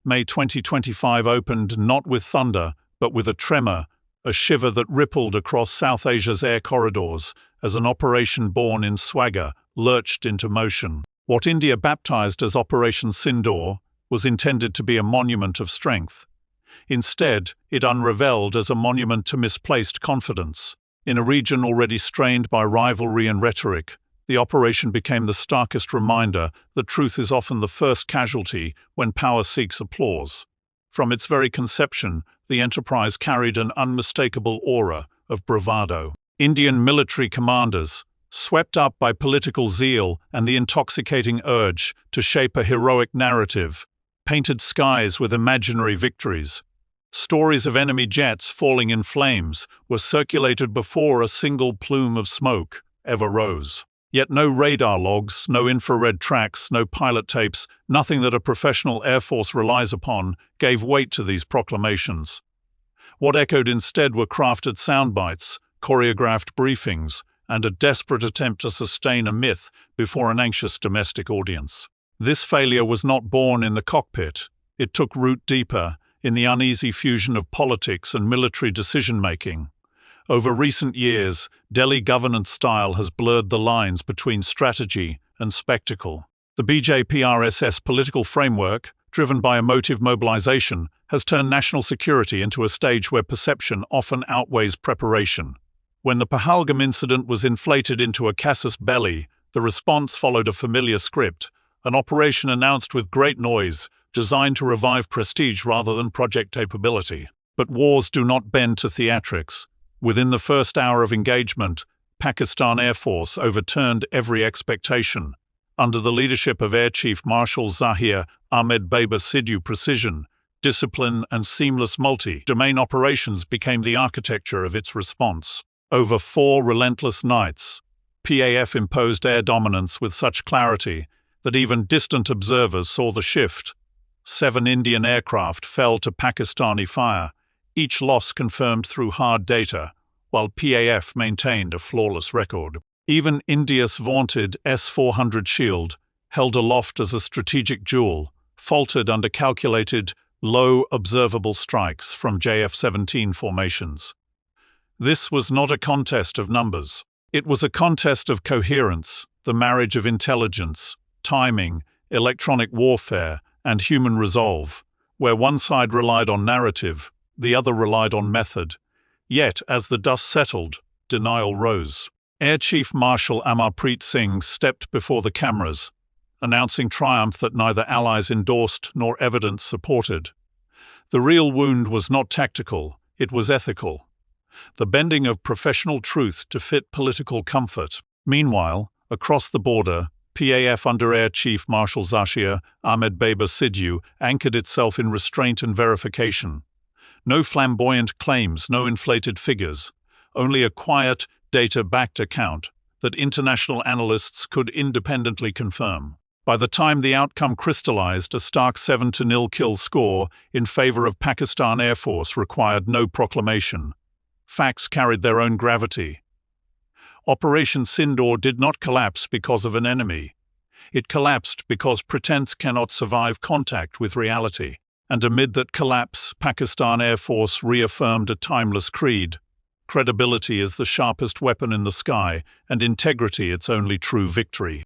May 2025 opened not with thunder, but with a tremor, a shiver that rippled across South Asia's air corridors as an operation born in swagger lurched into motion. What India baptized as Operation Sindoor was intended to be a monument of strength. Instead, it unraveled as a monument to misplaced confidence. In a region already strained by rivalry and rhetoric, the operation became the starkest reminder that truth is often the first casualty when power seeks applause. From its very conception, the enterprise carried an unmistakable aura of bravado. Indian military commanders, swept up by political zeal and the intoxicating urge to shape a heroic narrative, painted skies with imaginary victories. Stories of enemy jets falling in flames were circulated before a single plume of smoke ever rose. Yet no radar logs, no infrared tracks, no pilot tapes, nothing that a professional air force relies upon gave weight to these proclamations. What echoed instead were crafted soundbites, choreographed briefings, and a desperate attempt to sustain a myth before an anxious domestic audience. This failure was not born in the cockpit. It took root deeper, in the uneasy fusion of politics and military decision-making. Over recent years, Delhi governance style has blurred the lines between strategy and spectacle. The BJP-RSS political framework, driven by emotive mobilization, has turned national security into a stage where perception often outweighs preparation. When the Pahalgam incident was inflated into a casus belli, the response followed a familiar script, an operation announced with great noise, designed to revive prestige rather than project capability. But wars do not bend to theatrics. Within the first hour of engagement, Pakistan Air Force overturned every expectation. Under the leadership of Air Chief Marshal Zaheer, Ahmed Sidhu, precision, discipline and seamless multi-domain operations became the architecture of its response. Over 4 relentless nights, PAF imposed air dominance with such clarity that even distant observers saw the shift. 7 Indian aircraft fell to Pakistani fire, each loss confirmed through hard data, while PAF maintained a flawless record. Even India's vaunted S-400 Shield, held aloft as a strategic jewel, faltered under calculated, low observable strikes from JF-17 formations. This was not a contest of numbers. It was a contest of coherence, the marriage of intelligence, timing, electronic warfare, and human resolve, where one side relied on narrative, the other relied on method. Yet, as the dust settled, denial rose. Air Chief Marshal Amarpreet Singh stepped before the cameras, announcing triumph that neither allies endorsed nor evidence supported. The real wound was not tactical, it was ethical. The bending of professional truth to fit political comfort. Meanwhile, across the border, PAF under Air Chief Marshal Zaheer, Ahmed Sidhu, anchored itself in restraint and verification. No flamboyant claims, no inflated figures, only a quiet, data-backed account that international analysts could independently confirm. By the time the outcome crystallized, a stark 7-0 kill score in favor of Pakistan Air Force required no proclamation. Facts carried their own gravity. Operation Sindoor did not collapse because of an enemy. It collapsed because pretense cannot survive contact with reality. And amid that collapse, Pakistan Air Force reaffirmed a timeless creed. Credibility is the sharpest weapon in the sky, and integrity its only true victory.